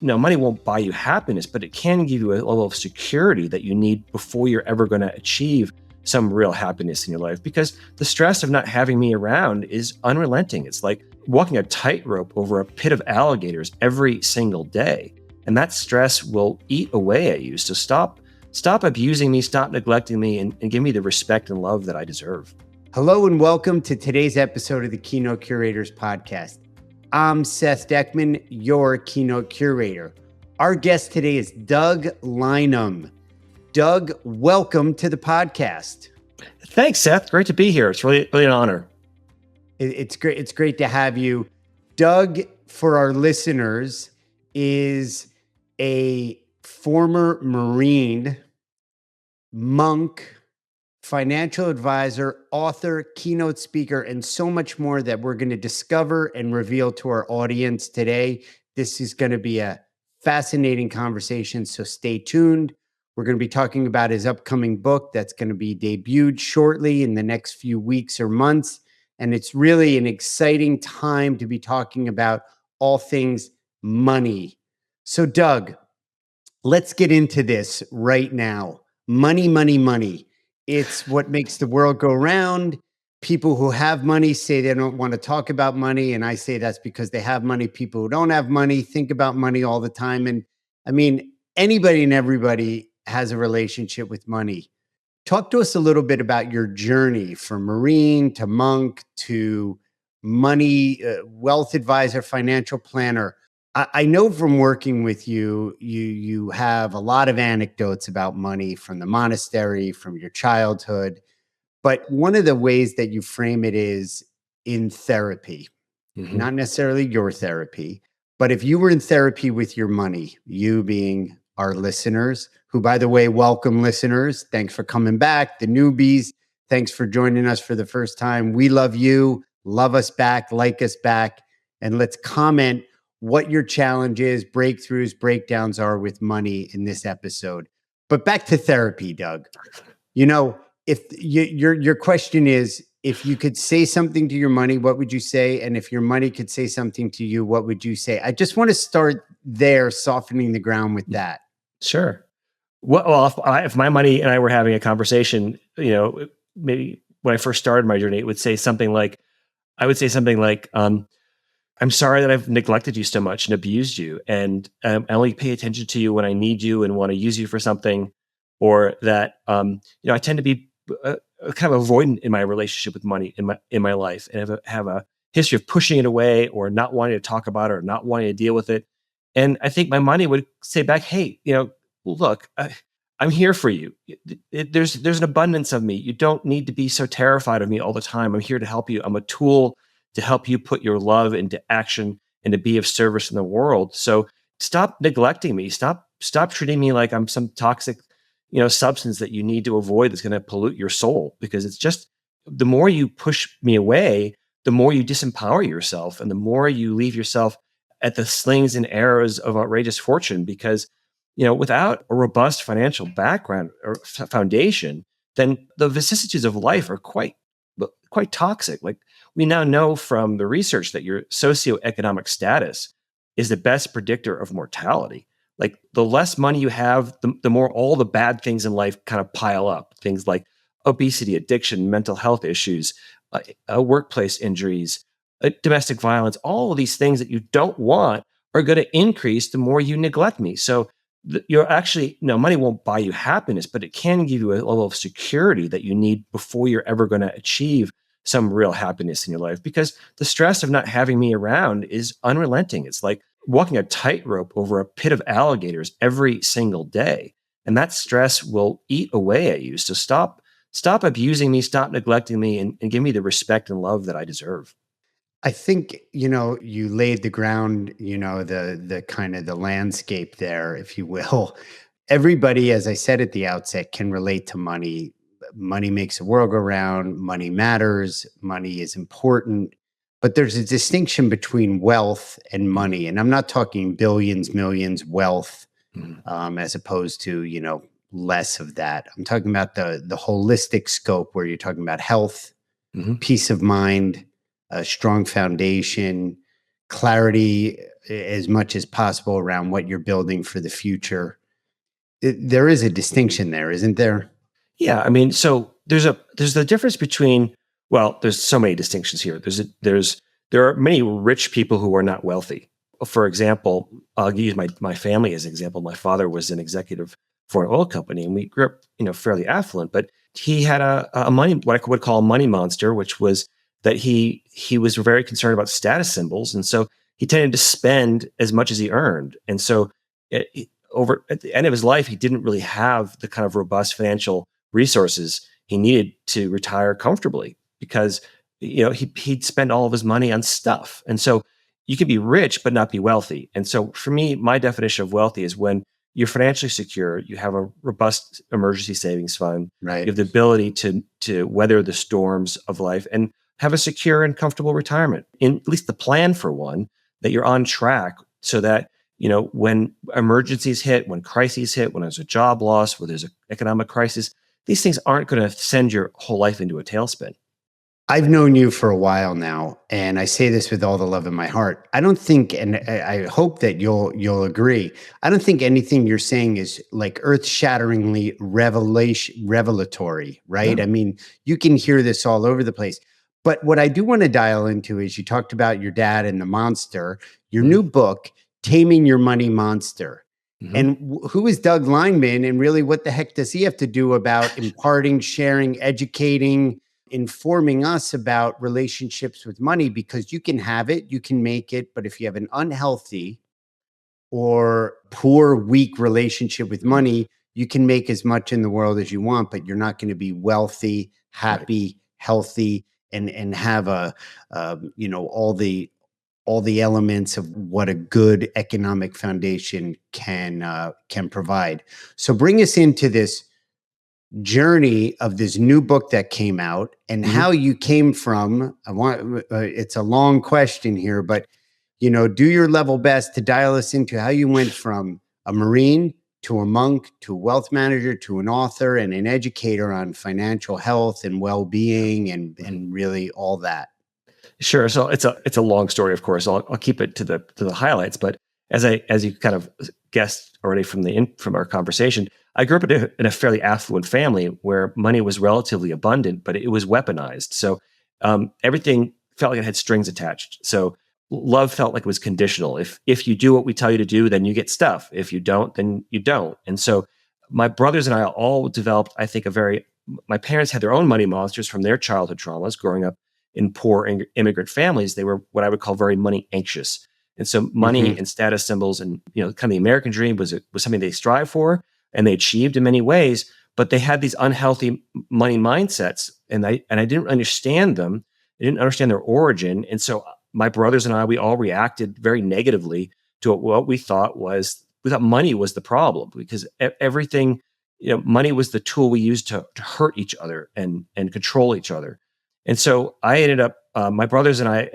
money won't buy you happiness, but it can give you a level of security that you need before you're ever going to achieve some real happiness in your life. Because the stress of not having me around is unrelenting. It's like walking a tightrope over a pit of alligators every single day. And that stress will eat away at you. So stop abusing me, stop neglecting me, and give me the respect and love that I deserve. Hello and welcome to today's episode of the Keynote Curators Podcast. I'm Seth Deckman, your Keynote Curator. Our guest today is Doug Lynam. Doug, welcome to the podcast. Thanks, Seth. Great to be here. It's really an honor. It's great. It's great to have you. Doug, for our listeners, is a former Marine, monk, financial advisor, author, keynote speaker, and so much more that we're going to discover and reveal to our audience today. This is going to be a fascinating conversation, so stay tuned. We're going to be talking about his upcoming book that's going to be debuted shortly in the next few weeks or months. And it's really an exciting time to be talking about all things money. So, Doug, let's get into this right now. Money, money, money. It's what makes the world go round. People who have money say they don't want to talk about money. And I say that's because they have money. People who don't have money think about money all the time. And I mean, anybody and everybody has a relationship with money. Talk to us a little bit about your journey from Marine to monk to money, wealth advisor, financial planner. I know from working with you, you have a lot of anecdotes about money from the monastery, from your childhood. But one of the ways that you frame it is in therapy, not necessarily your therapy, but if you were in therapy with your money, you being our listeners, who, by the way, welcome listeners. Thanks for coming back. The newbies, thanks for joining us for the first time. We love you. Love us back. Like us back. And let's comment what your challenges, breakthroughs, breakdowns are with money in this episode. But back to therapy, Doug. You know, if your question is, if you could say something to your money, what would you say? And if your money could say something to you, what would you say? I just want to start there, softening the ground with that. Sure. Well, if my money and I were having a conversation, maybe when I first started my journey, I would say something like, I'm sorry that I've neglected you so much and abused you. And I only pay attention to you when I need you and want to use you for something, or that, I tend to be kind of avoidant in my relationship with money in my life, and have a history of pushing it away or not wanting to talk about it or not wanting to deal with it. And I think my money would say back, hey, look, I'm here for you. There's an abundance of me. You don't need to be so terrified of me all the time. I'm here to help you. I'm a tool to help you put your love into action and to be of service in the world. So stop neglecting me. Stop treating me like I'm some toxic, substance that you need to avoid that's going to pollute your soul. Because it's just, the more you push me away, the more you disempower yourself, and the more you leave yourself at the slings and arrows of outrageous fortune. Because without a robust financial background or foundation, then the vicissitudes of life are quite toxic. Like, we now know from the research that your socioeconomic status is the best predictor of mortality. Like, the less money you have, the more all the bad things in life kind of pile up. Things like obesity, addiction, mental health issues, workplace injuries, domestic violence. All of these things that you don't want are going to increase the more you neglect me. So you're actually, money won't buy you happiness, but it can give you a level of security that you need before you're ever going to achieve some real happiness in your life. Because the stress of not having me around is unrelenting. It's like walking a tightrope over a pit of alligators every single day. And that stress will eat away at you. So stop abusing me, stop neglecting me, and give me the respect and love that I deserve. I think, you laid the ground, the kind of the landscape there, if you will. Everybody, as I said at the outset, can relate to money. Money makes the world go round. Money matters. Money is important. But there's a distinction between wealth and money. And I'm not talking billions, millions, wealth, as opposed to, less of that. I'm talking about the holistic scope, where you're talking about health, peace of mind, a strong foundation, clarity as much as possible around what you're building for the future. There is a distinction there, isn't there? Yeah, I mean, so there's the difference between, well, there's so many distinctions here. There are many rich people who are not wealthy. For example, I'll use my family as an example. My father was an executive for an oil company, and we grew up, fairly affluent. But he had a money, what I would call a money monster, which was that he was very concerned about status symbols, and so he tended to spend as much as he earned, and so over at the end of his life, he didn't really have the kind of robust financial resources he needed to retire comfortably because he'd spend all of his money on stuff. And so you can be rich but not be wealthy. And so for me, my definition of wealthy is when you're financially secure, you have a robust emergency savings fund, Right. you have the ability to weather the storms of life and have a secure and comfortable retirement, in at least the plan for one, that you're on track so that when emergencies hit, when crises hit, when there's a job loss, when there's an economic crisis, these things aren't going to send your whole life into a tailspin. I've known you for a while now, and I say this with all the love in my heart. I don't think, and I hope that you'll agree. I don't think anything you're saying is like earth-shatteringly revelatory, right? No. I mean, you can hear this all over the place. But what I do want to dial into is you talked about your dad and the monster, your new book, Taming Your Money Monster. Mm-hmm. And who is Doug Lineman? And really, what the heck does he have to do about imparting, sharing, educating, informing us about relationships with money? Because you can have it, you can make it, but if you have an unhealthy or poor, weak relationship with money, you can make as much in the world as you want, but you're not going to be wealthy, happy, healthy, and have all the elements of what a good economic foundation can provide. So bring us into this journey of this new book that came out and how you came from. It's a long question here, but do your level best to dial us into how you went from a Marine to a monk to a wealth manager to an author and an educator on financial health and well-being and really all that. Sure. So it's a long story, of course. I'll keep it to the highlights. But as you kind of guessed already from our conversation, I grew up in a fairly affluent family where money was relatively abundant, but it was weaponized. So everything felt like it had strings attached. So love felt like it was conditional. If you do what we tell you to do, then you get stuff. If you don't, then you don't. And so my brothers and I all developed, I think, my parents had their own money monsters from their childhood traumas growing up in poor immigrant families. They were what I would call very money anxious. And so money and status symbols and kind of the American dream was something they strived for and they achieved in many ways, but they had these unhealthy money mindsets and I didn't understand them. I didn't understand their origin. And so my brothers and I, we all reacted very negatively to what we thought money was the problem because everything, money was the tool we used to hurt each other and control each other. And so I ended up, my brothers and I,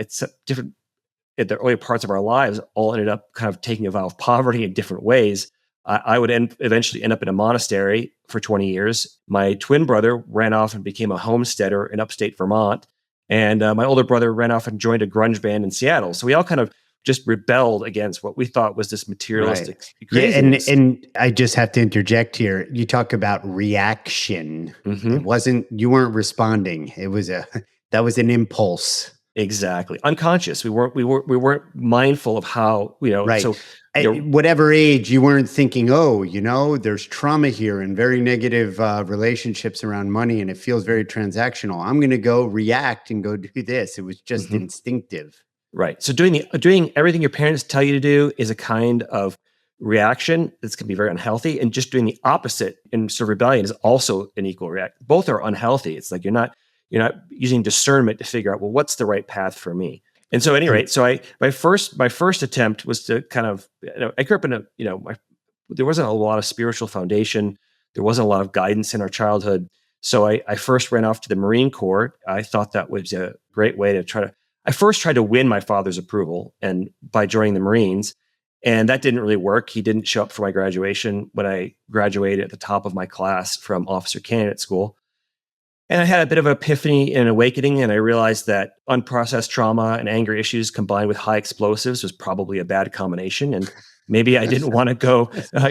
at the early parts of our lives, all ended up kind of taking a vow of poverty in different ways. I would eventually end up in a monastery for 20 years. My twin brother ran off and became a homesteader in upstate Vermont. And my older brother ran off and joined a grunge band in Seattle. So we all kind of just rebelled against what we thought was this materialistic craziness. Yeah, and I just have to interject here. You talk about reaction. It wasn't, you weren't responding. That was an impulse. Exactly. Unconscious. We weren't mindful of how, right. So at whatever age, you weren't thinking, there's trauma here and very negative relationships around money, and it feels very transactional. I'm going to go react and go do this. It was just instinctive. Right. So doing everything your parents tell you to do is a kind of reaction that's can be very unhealthy, and just doing the opposite in sort of rebellion is also an equal react. Both are unhealthy. It's like you're not using discernment to figure out, well, what's the right path for me? And so, at any rate, so my first attempt was to kind of, I grew up in there wasn't a lot of spiritual foundation. There wasn't a lot of guidance in our childhood. So I first ran off to the Marine Corps. I thought that was a great way to I first tried to win my father's approval and by joining the Marines. And that didn't really work. He didn't show up for my graduation when I graduated at the top of my class from officer candidate school. And I had a bit of an epiphany and awakening, and I realized that unprocessed trauma and anger issues combined with high explosives was probably a bad combination. And maybe I didn't want to go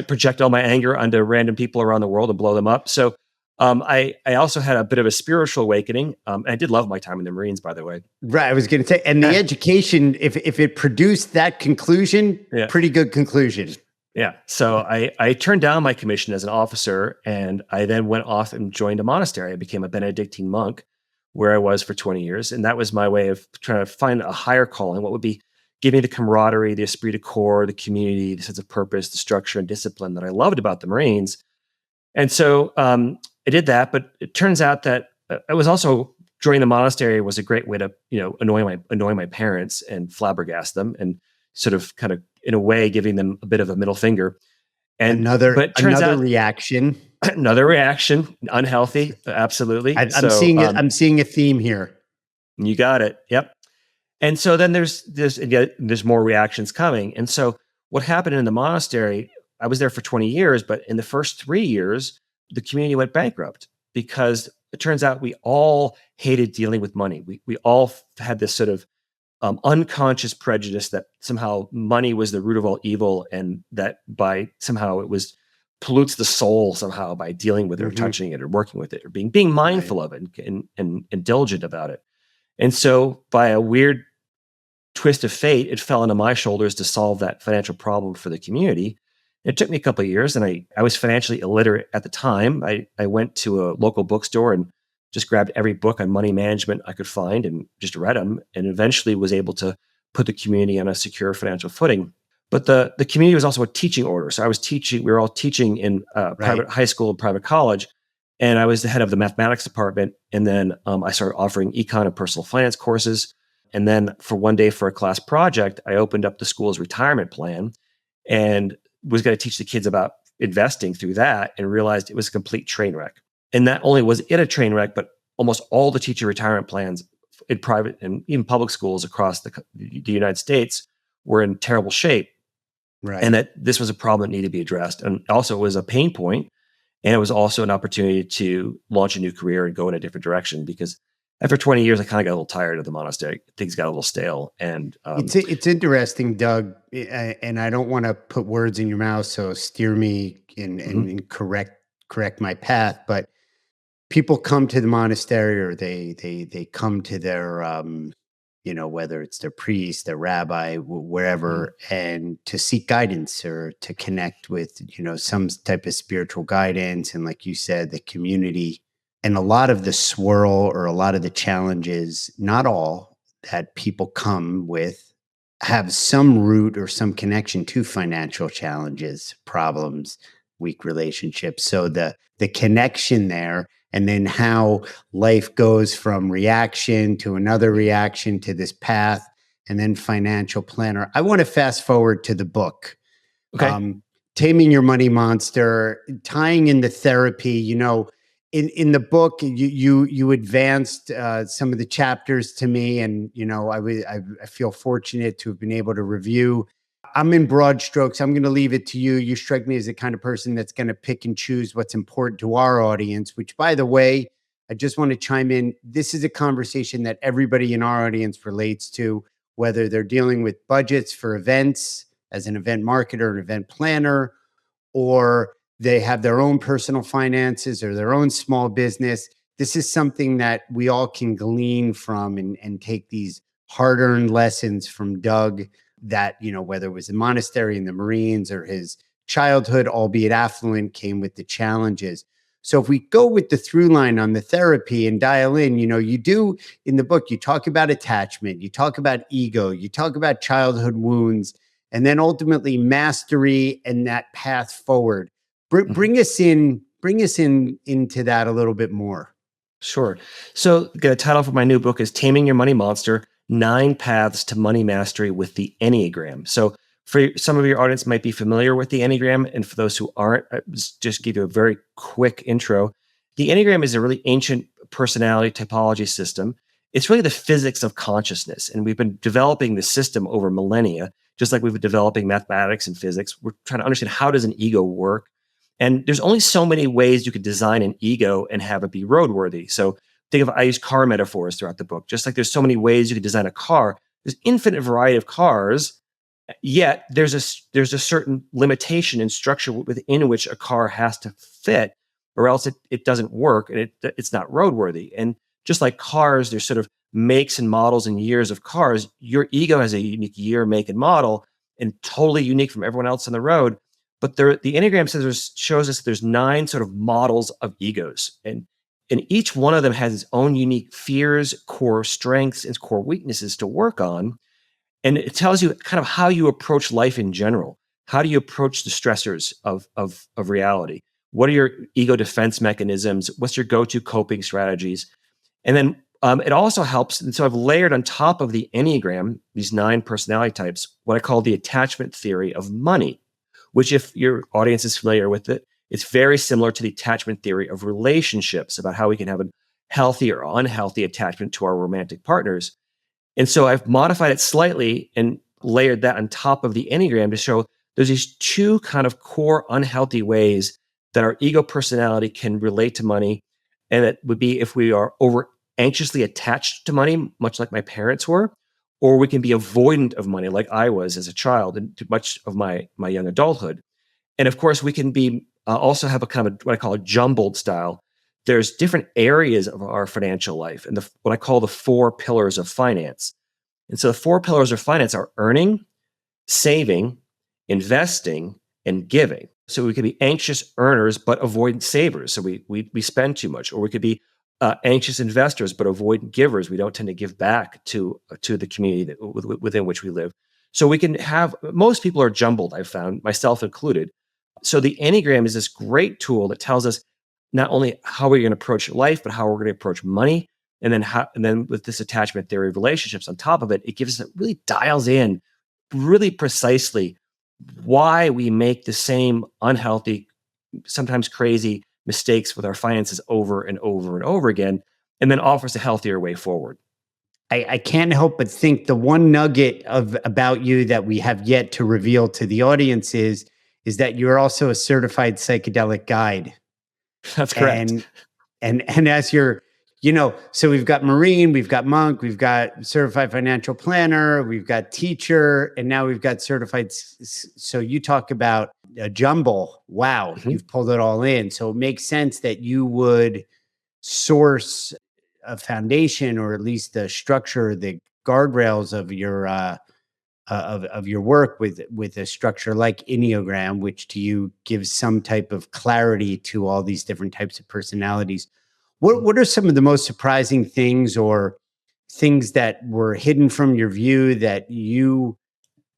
project all my anger onto random people around the world and blow them up. So I also had a bit of a spiritual awakening. I did love my time in the Marines, by the way. Right. I was going to say, and the education, if it produced that conclusion, Yeah. pretty good conclusion. Yeah. So I turned down my commission as an officer, and I then went off and joined a monastery. I became a Benedictine monk, where I was for 20 years. And that was my way of trying to find a higher calling, what would be give me the camaraderie, the esprit de corps, the community, the sense of purpose, the structure and discipline that I loved about the Marines. And so I did that, but it turns out that I was also joining the monastery was a great way to, annoy my parents and flabbergast them, and sort of kind of in a way giving them a bit of a middle finger. And another out, reaction, another reaction, unhealthy, absolutely. I'm seeing a theme here. You got it. Yep. And so then there's more reactions coming. And so what happened in the monastery, I was there for 20 years, but in the first 3 years, the community went bankrupt because it turns out we all hated dealing with money. We all had this sort of unconscious prejudice that somehow money was the root of all evil, and that by somehow it was pollutes the soul somehow by dealing with it or touching it or working with it or being mindful of it and diligent about it. And so by a weird twist of fate, it fell onto my shoulders to solve that financial problem for the community. It took me a couple of years, and I was financially illiterate at the time. I went to a local bookstore and just grabbed every book on money management I could find and just read them, and eventually was able to put the community on a secure financial footing. But the community was also a teaching order. So we were all teaching in private high school and private college, and I was the head of the mathematics department. And then I started offering econ and personal finance courses. And then for one day for a class project, I opened up the school's retirement plan and was going to teach the kids about investing through that, and realized it was a complete train wreck. And not only was it a train wreck, but almost all the teacher retirement plans in private and even public schools across the United States were in terrible shape. Right. And that this was a problem that needed to be addressed. And also it was a pain point. And it was also an opportunity to launch a new career and go in a different direction, because after 20 years, I kind of got a little tired of the monastery. Things got a little stale. And it's interesting, Doug, and I don't want to put words in your mouth, so steer me and correct my path. But people come to the monastery, or they come to their whether it's their priest, their rabbi, wherever, and to seek guidance or to connect with some type of spiritual guidance, and like you said, the community. And a lot of the swirl, or a lot of the challenges, not all, that people come with have some root or some connection to financial challenges, problems, weak relationships. So the connection there, and then how life goes from reaction to another reaction to this path, and then financial planner. I want to fast forward to the book. Okay. Taming Your Money Monster, tying in the therapy. In the book, you advanced some of the chapters to me, and I feel fortunate to have been able to review. I'm in broad strokes. I'm going to leave it to you. You strike me as the kind of person that's going to pick and choose what's important to our audience. Which, by the way, I just want to chime in. This is a conversation that everybody in our audience relates to, whether they're dealing with budgets for events as an event marketer, an event planner, or they have their own personal finances or their own small business. This is something that we all can glean from and take these hard-earned lessons from Doug that, whether it was the monastery and the Marines or his childhood, albeit affluent, came with the challenges. So if we go with the through line on the therapy and dial in, you do in the book, you talk about attachment, you talk about ego, you talk about childhood wounds, and then ultimately mastery and that path forward. Bring us into that a little bit more. Sure. So the title for my new book is Taming Your Money Monster: 9 Paths to Money Mastery with the Enneagram. So for some of your audience might be familiar with the Enneagram, and for those who aren't, I just give you a very quick intro. The Enneagram is a really ancient personality typology system. It's really the physics of consciousness, and we've been developing this system over millennia, just like we've been developing mathematics and physics. We're trying to understand, how does an ego work? And there's only so many ways you could design an ego and have it be roadworthy. So I use car metaphors throughout the book. Just like there's so many ways you can design a car, there's infinite variety of cars. Yet there's a certain limitation and structure within which a car has to fit, or else it doesn't work and it's not roadworthy. And just like cars, there's sort of makes and models and years of cars. Your ego has a unique year, make, and model, and totally unique from everyone else on the road. But the Enneagram shows us there's 9 sort of models of egos, and each one of them has its own unique fears, core strengths, and core weaknesses to work on. And it tells you kind of how you approach life in general. How do you approach the stressors of reality? What are your ego defense mechanisms? What's your go-to coping strategies? And then it also helps. And so I've layered on top of the Enneagram, these 9 personality types, what I call the attachment theory of money, which, if your audience is familiar with it, it's very similar to the attachment theory of relationships, about how we can have a healthy or unhealthy attachment to our romantic partners. And so I've modified it slightly and layered that on top of the Enneagram to show there's these 2 kind of core unhealthy ways that our ego personality can relate to money. And that would be if we are over anxiously attached to money, much like my parents were, or we can be avoidant of money, like I was as a child and to much of my young adulthood. And of course, we can be also have a kind of what I call a jumbled style. There's different areas of our financial life, and what I call the 4 pillars of finance. And so the 4 pillars of finance are earning, saving, investing, and giving. So we could be anxious earners but avoidant savers. So we spend too much, or we could be anxious investors but avoidant givers. We don't tend to give back to the community within which we live. So we can have, most people are jumbled, I've found, myself included. So the Enneagram is this great tool that tells us not only how we're going to approach life, but how we're going to approach money. And then with this attachment theory of relationships on top of it, it gives us, it really dials in really precisely why we make the same unhealthy, sometimes crazy mistakes with our finances over and over and over again, and then offers a healthier way forward. I can't help but think the one nugget about you that we have yet to reveal to the audience is that you're also a certified psychedelic guide. That's correct. And as you're, so we've got Marine, we've got monk, we've got certified financial planner, we've got teacher, and now we've got certified. So you talk about a jumble. Wow, you've pulled it all in. So it makes sense that you would source a foundation, or at least the structure, the guardrails of your of your work with a structure like Enneagram, which to you gives some type of clarity to all these different types of personalities. What are some of the most surprising things, or things that were hidden from your view that you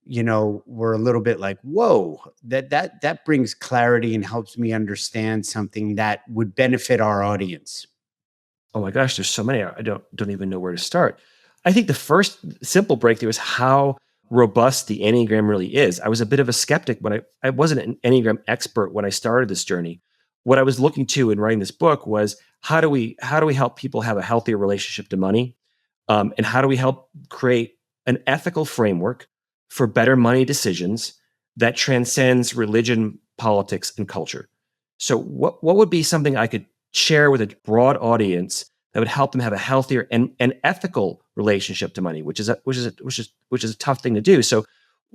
were a little bit like, whoa, that brings clarity and helps me understand something that would benefit our audience? Oh my gosh, there's so many. I don't even know where to start. I think the first simple breakthrough is how robust the Enneagram really is. I was a bit of a skeptic when I wasn't an Enneagram expert when I started this journey. What I was looking to in writing this book was how do we help people have a healthier relationship to money, and how do we help create an ethical framework for better money decisions that transcends religion, politics, and culture. So what would be something I could share with a broad audience that would help them have a healthier and ethical relationship to money, which is a tough thing to do. So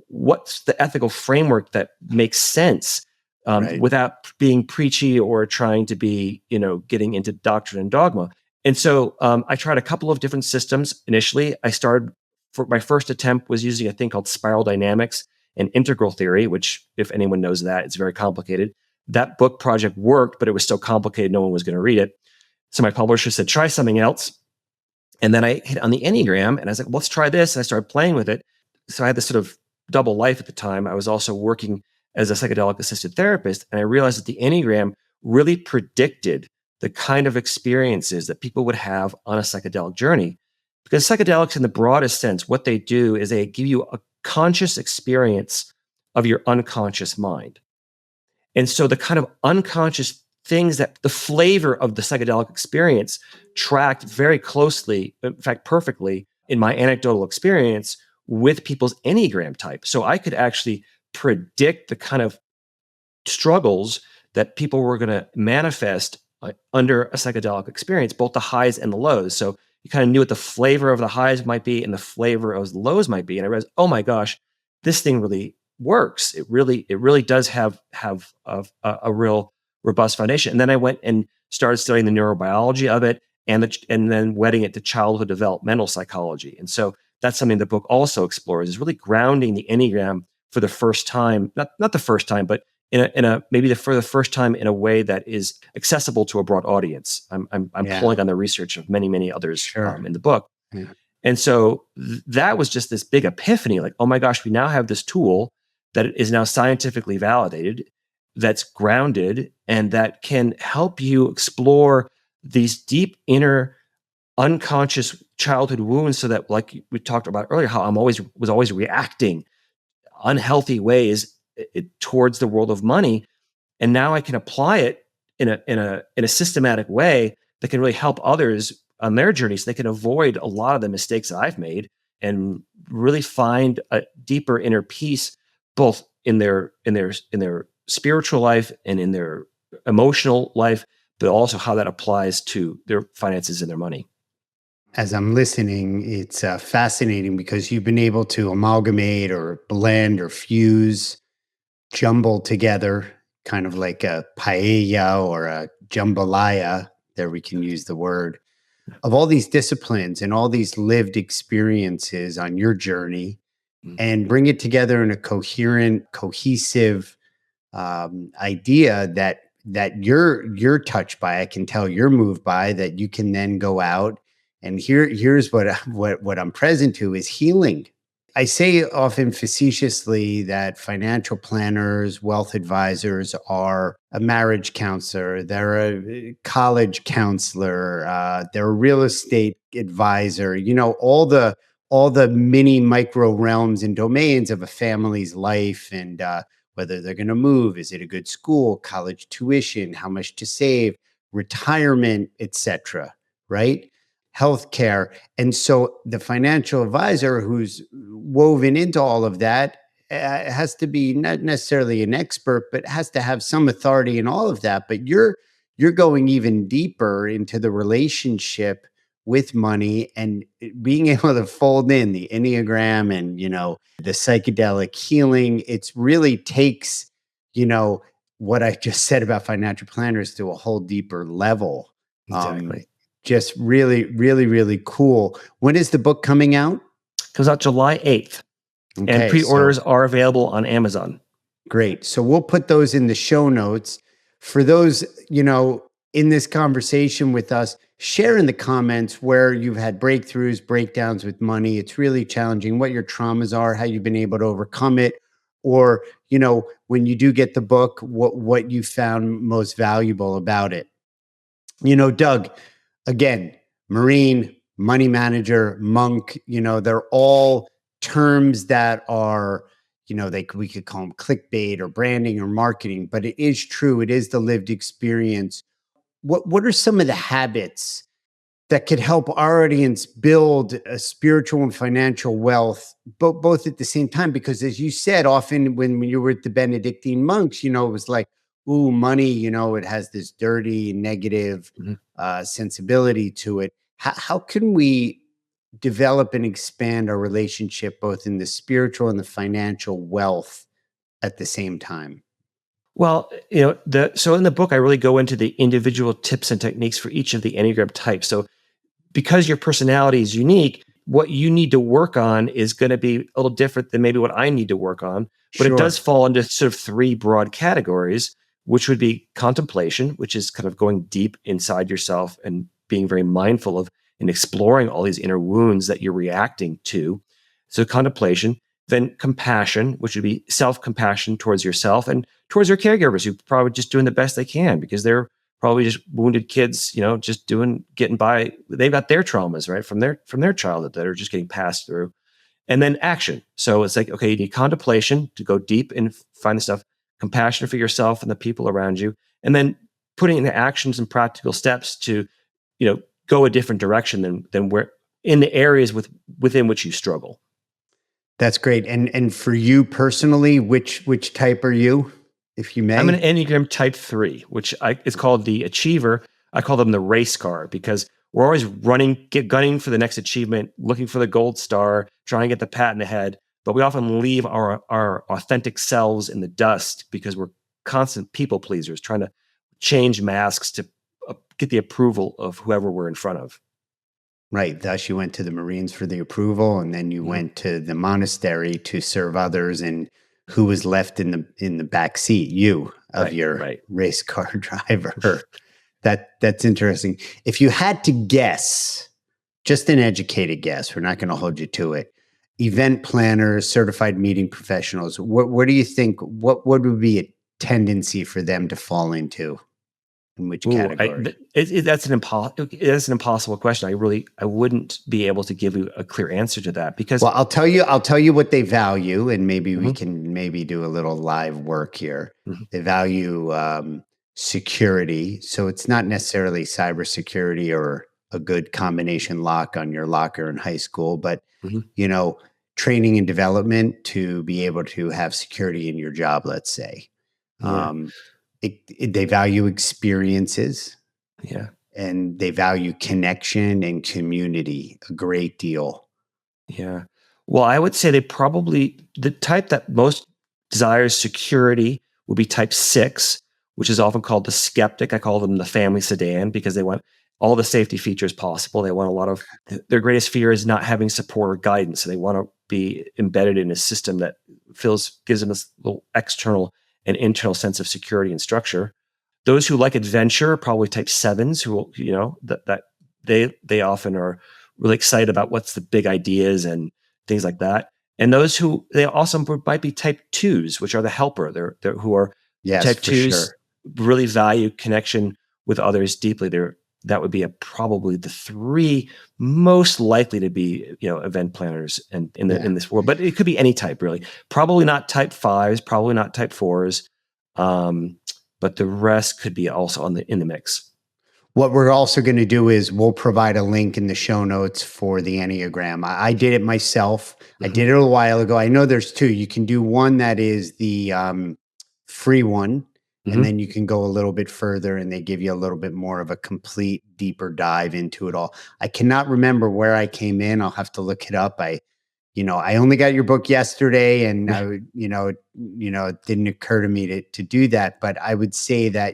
what's the ethical framework that makes sense, Right. without being preachy or trying to be, getting into doctrine and dogma? And so I tried a couple of different systems initially. For my first attempt was using a thing called spiral dynamics and integral theory, which, if anyone knows that, it's very complicated. That book project worked, but it was so complicated, no one was going to read it. So my publisher said, try something else. And then I hit on the Enneagram and I was like, let's try this. And I started playing with it. So I had this sort of double life at the time. I was also working as a psychedelic assisted therapist. And I realized that the Enneagram really predicted the kind of experiences that people would have on a psychedelic journey. Because psychedelics, in the broadest sense, what they do is they give you a conscious experience of your unconscious mind. And so the kind of unconscious things, that the flavor of the psychedelic experience tracked very closely, in fact, perfectly, in my anecdotal experience with people's Enneagram type. So I could actually predict the kind of struggles that people were going to manifest under a psychedelic experience, both the highs and the lows. So you kind of knew what the flavor of the highs might be and the flavor of the lows might be. And I realized, oh my gosh, this thing really works. It really does have a real robust foundation. And then I went and started studying the neurobiology of it, and then wedding it to childhood developmental psychology. And so that's something the book also explores, is really grounding the Enneagram for the first time, not the first time, but for the first time in a way that is accessible to a broad audience. I'm pulling on the research of many others in the book. Yeah. And so that was just this big epiphany, like, oh my gosh, we now have this tool that is now scientifically validated, that's grounded, and that can help you explore these deep inner unconscious childhood wounds, so that, like we talked about earlier, how was always reacting unhealthy ways towards the world of money, and now I can apply it in a systematic way that can really help others on their journey, so they can avoid a lot of the mistakes that I've made and really find a deeper inner peace, both in their spiritual life and in their emotional life, but also how that applies to their finances and their money. As I'm listening, it's fascinating because you've been able to amalgamate or blend or fuse, jumble together, kind of like a paella or a jambalaya, there we can use the word, of all these disciplines and all these lived experiences on your journey, and bring it together in a coherent, cohesive idea that you're touched by. I can tell you're moved by, that you can then go out and here's what I'm present to is healing. I say often facetiously that financial planners, wealth advisors are a marriage counselor, they're a college counselor, they're a real estate advisor, all the mini micro realms and domains of a family's life, and whether they're going to move, is it a good school, college tuition, how much to save, retirement, etc., right? Healthcare. And so the financial advisor who's woven into all of that has to be not necessarily an expert, but has to have some authority in all of that. But you're going even deeper into the relationship with money and being able to fold in the Enneagram and, the psychedelic healing. It's really takes, what I just said about financial planners to a whole deeper level. Exactly. Just really, really, really cool. When is the book coming out? Comes out July 8th. Okay, and pre-orders are available on Amazon. Great. So we'll put those in the show notes. For those, in this conversation with us, share in the comments where you've had breakthroughs, breakdowns with money. It's really challenging, what your traumas are, how you've been able to overcome it, or, when you do get the book, what you found most valuable about it. Doug, again, Marine, money manager, monk, they're all terms that are, we could call them clickbait or branding or marketing, but it is true. It is the lived experience. What are some of the habits that could help our audience build a spiritual and financial wealth, both at the same time? Because as you said, often when you were at the Benedictine monks, it was like, ooh, money, it has this dirty, negative sensibility to it. How can we develop and expand our relationship both in the spiritual and the financial wealth at the same time? Well, so in the book, I really go into the individual tips and techniques for each of the Enneagram types. So because your personality is unique, what you need to work on is going to be a little different than maybe what I need to work on. But It does fall into sort of three broad categories, which would be contemplation, which is kind of going deep inside yourself and being very mindful of and exploring all these inner wounds that you're reacting to. So contemplation. Then compassion, which would be self-compassion towards yourself and towards your caregivers, who are probably just doing the best they can because they're probably just wounded kids, just getting by. They've got their traumas, right, from their childhood that are just getting passed through. And then action. So it's like, okay, you need contemplation to go deep and find the stuff, compassion for yourself and the people around you, and then putting into actions and practical steps to, go a different direction than where in the areas within which you struggle. That's great. And for you personally, which type are you? if you may? I'm an Enneagram Type 3, which is called the Achiever. I call them the race car because we're always gunning for the next achievement, looking for the gold star, trying to get the pat in the head. But we often leave our authentic selves in the dust because we're constant people pleasers, trying to change masks to get the approval of whoever we're in front of. Right. Thus, you went to the Marines for the approval, and then you went to the monastery to serve others. And who was left in the back seat? You of your race car driver. That's interesting. If you had to guess, just an educated guess, we're not going to hold you to it. Event planners, certified meeting professionals. What do you think? What would be a tendency for them to fall into? In which category? That's an impossible question. I wouldn't be able to give you a clear answer to that because. Well, I'll tell you what they value, and maybe we can do a little live work here. They value security, so it's not necessarily cybersecurity or a good combination lock on your locker in high school, but training and development to be able to have security in your job. Let's say. Yeah. They value experiences, and they value connection and community a great deal. Yeah. Well, I would say the type that most desires security would be type 6, which is often called the skeptic. I call them the family sedan because they want all the safety features possible. They want their greatest fear is not having support or guidance. So they want to be embedded in a system that gives them this little external and internal sense of security and structure. Those who like adventure are probably type 7s who, that they often are really excited about what's the big ideas and things like that. And those who they also might be type 2s, which are the helper. They're who are type 2s really value connection with others deeply. That would be probably the 3 most likely to be, event planners and in this world. But it could be any type, really. Probably not type 5s, probably not type 4s, but the rest could be also in the mix. What we're also going to do is we'll provide a link in the show notes for the Enneagram. I did it myself. I did it a while ago. I know there's 2. You can do one that is the free one. And then you can go a little bit further and they give you a little bit more of a complete deeper dive into it all. I cannot remember where I came in. I'll have to look it up. I only got your book yesterday and it didn't occur to me to do that. But I would say that,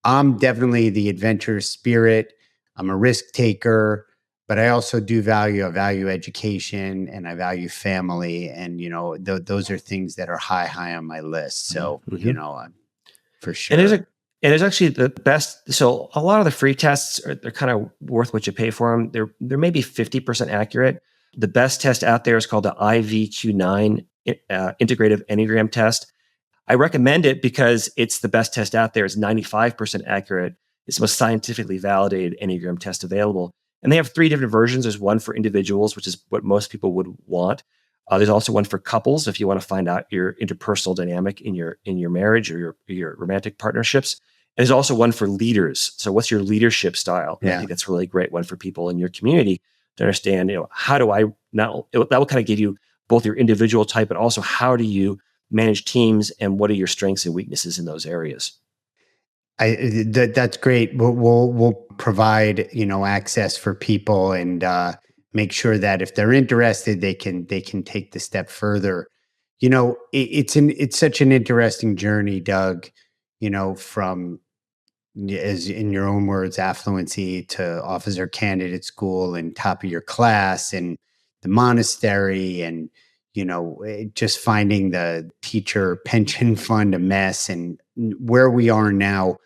I'm definitely the adventurous spirit. I'm a risk taker, but I also do value education and I value family. And, those are things that are high on my list. So, for sure. And there's actually the best. So a lot of the free tests they're kind of worth what you pay for them. They're maybe 50% accurate. The best test out there is called the IVQ9 Integrative Enneagram Test. I recommend it because it's the best test out there. It's 95% accurate. It's the most scientifically validated Enneagram test available. And they have 3 different versions. There's one for individuals, which is what most people would want. There's also one for couples if you want to find out your interpersonal dynamic in your marriage or your romantic partnerships. And there's also one for leaders. So what's your leadership style? Yeah. I think that's a really great one for people in your community to understand, how do I that will kind of give you both your individual type, but also how do you manage teams and what are your strengths and weaknesses in those areas? That's great. We'll provide, access for people and, make sure that if they're interested, they can take the step further. It's such an interesting journey, Doug, from, as in your own words, affluency to officer candidate school and top of your class and the monastery and, just finding the teacher pension fund a mess and where we are now.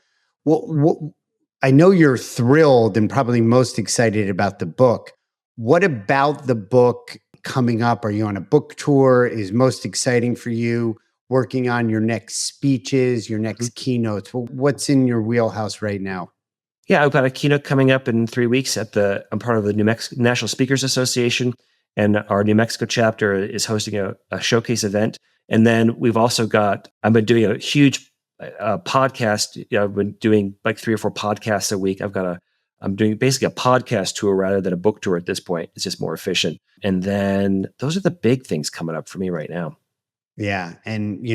I know you're thrilled and probably most excited about the book. What about the book coming up? Are you on a book tour? Is most exciting for you working on your next speeches, your next keynotes? What's in your wheelhouse right now? Yeah, I've got a keynote coming up in 3 weeks I'm part of the New Mexico National Speakers Association, and our New Mexico chapter is hosting a showcase event. And then I've been doing a huge podcast. I've been doing like 3 or 4 podcasts a week. I'm doing basically a podcast tour rather than a book tour at this point. It's just more efficient. And then those are the big things coming up for me right now. Yeah. And,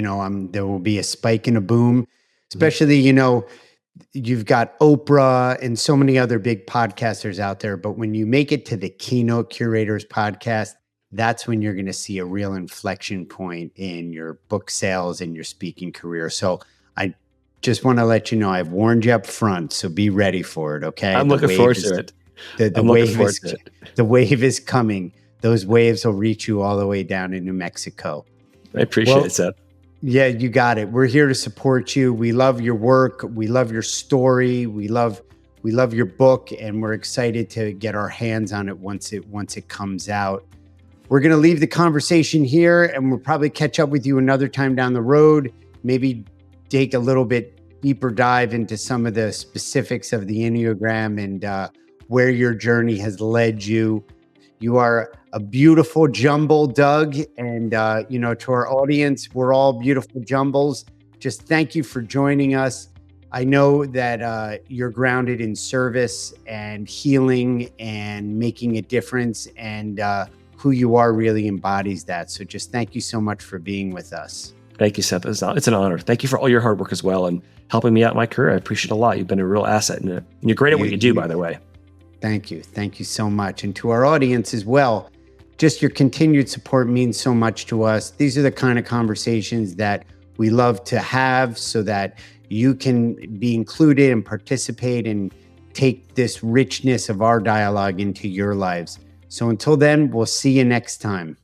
there will be a spike and a boom, Mhm. especially, you've got Oprah and so many other big podcasters out there. But when you make it to the Keynote Curators podcast, that's when you're going to see a real inflection point in your book sales and your speaking career. So I just want to let you know, I've warned you up front. So be ready for it. Okay. I'm looking forward to it. The I'm looking wave forward is to it. the wave is coming. Those waves will reach you all the way down in New Mexico. I appreciate it, Seth. Yeah, you got it. We're here to support you. We love your work. We love your story. We love your book, and we're excited to get our hands on it once it comes out. We're going to leave the conversation here, and we'll probably catch up with you another time down the road. Maybe take a little bit deeper dive into some of the specifics of the Enneagram and where your journey has led you. You are a beautiful jumble, Doug. And, to our audience, we're all beautiful jumbles. Just thank you for joining us. I know that you're grounded in service and healing and making a difference, and who you are really embodies that. So just thank you so much for being with us. Thank you, Seth. It's an honor. Thank you for all your hard work as well and helping me out in my career. I appreciate it a lot. You've been a real asset in it. And you're great at what you do, by the way. Thank you. Thank you so much. And to our audience as well, just your continued support means so much to us. These are the kind of conversations that we love to have so that you can be included and participate and take this richness of our dialogue into your lives. So until then, we'll see you next time.